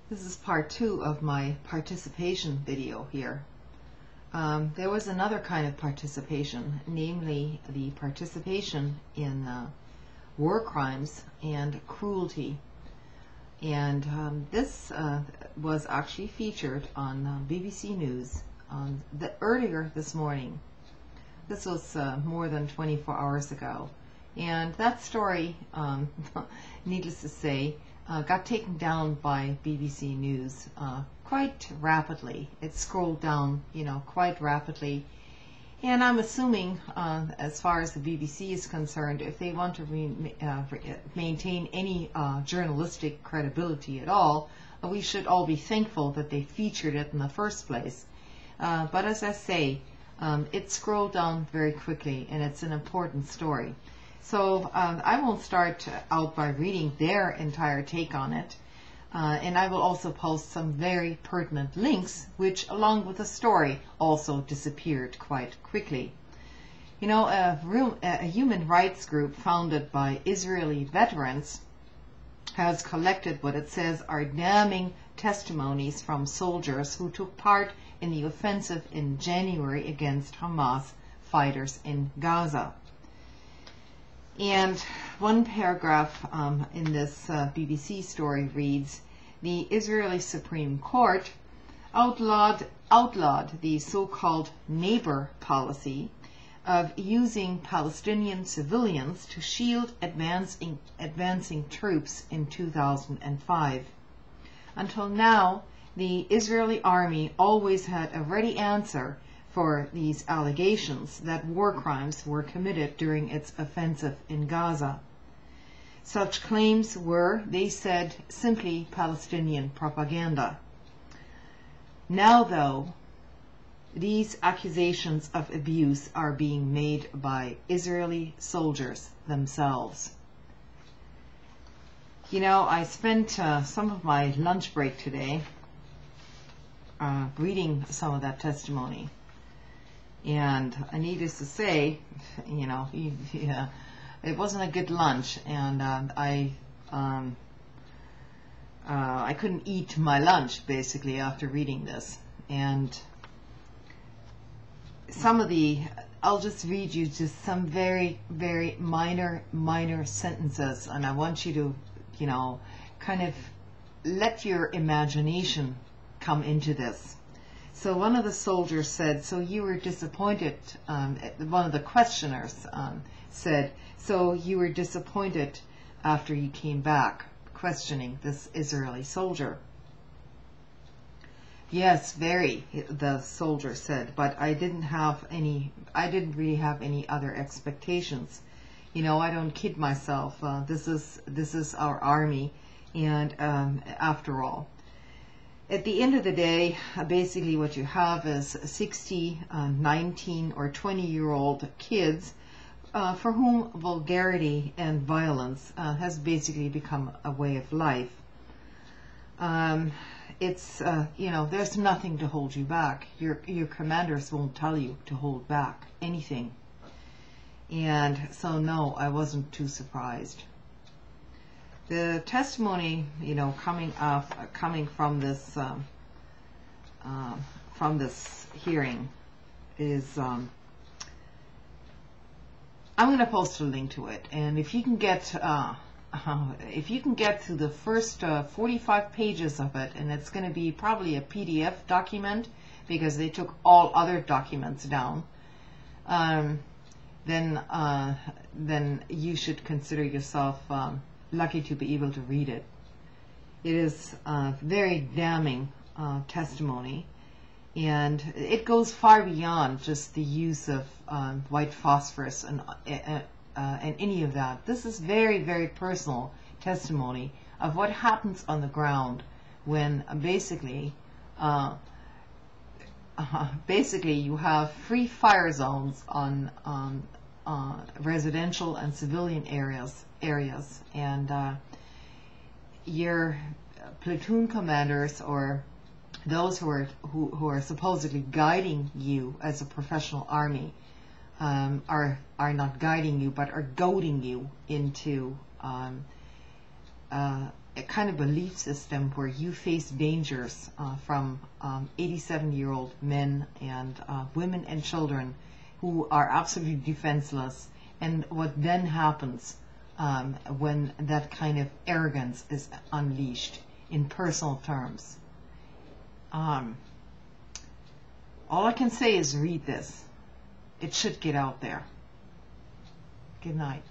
This is part 2 of my participation video here. There was another kind of participation, namely the participation in war crimes and cruelty. And this was actually featured on BBC News earlier this morning. This was more than 24 hours ago. And that story, needless to say, got taken down by BBC News quite rapidly. It scrolled down, quite rapidly. And I'm assuming, as far as the BBC is concerned, if they want to maintain any journalistic credibility at all, we should all be thankful that they featured it in the first place. But as I say, it scrolled down very quickly, and it's an important story. So I won't start out by reading their entire take on it. And I will also post some very pertinent links, which, along with the story, also disappeared quite quickly. A human rights group founded by Israeli veterans has collected what it says are damning testimonies from soldiers who took part in the offensive in January against Hamas fighters in Gaza. And one paragraph in this BBC story reads, "The Israeli Supreme Court outlawed the so-called neighbor policy of using Palestinian civilians to shield advancing troops in 2005. Until now, the Israeli army always had a ready answer for these allegations that war crimes were committed during its offensive in Gaza. Such claims were, they said, simply Palestinian propaganda. Now, though, these accusations of abuse are being made by Israeli soldiers themselves." I spent some of my lunch break today reading some of that testimony. And needless to say, it wasn't a good lunch, and I couldn't eat my lunch basically after reading this. And I'll just read you just some very, very minor sentences, and I want you to, kind of let your imagination come into this. So one of the soldiers said, "So you were disappointed," one of the questioners said, "So you were disappointed after you came back," questioning this Israeli soldier. "Yes, very," the soldier said, "but I didn't really have any other expectations. I don't kid myself. This is our army, and after all, at the end of the day, basically what you have is 60, 19 or 20-year-old kids for whom vulgarity and violence has basically become a way of life. There's nothing to hold you back. Your commanders won't tell you to hold back anything." And so no, I wasn't too surprised. The testimony, coming from this hearing is, I'm going to post a link to it, and if you can get through the first 45 pages of it, and it's going to be probably a PDF document because they took all other documents down, then you should consider yourself lucky to be able to read it. It is a very damning testimony, and it goes far beyond just the use of white phosphorus and any of that. This is very, very personal testimony of what happens on the ground when basically you have free fire zones on residential and civilian areas, and your platoon commanders, or those who are supposedly guiding you as a professional army, are not guiding you, but are goading you into a kind of belief system where you face dangers from 87-year-old men and women and children who are absolutely defenseless, and what then happens when that kind of arrogance is unleashed in personal terms. All I can say is read this. It should get out there. Good night.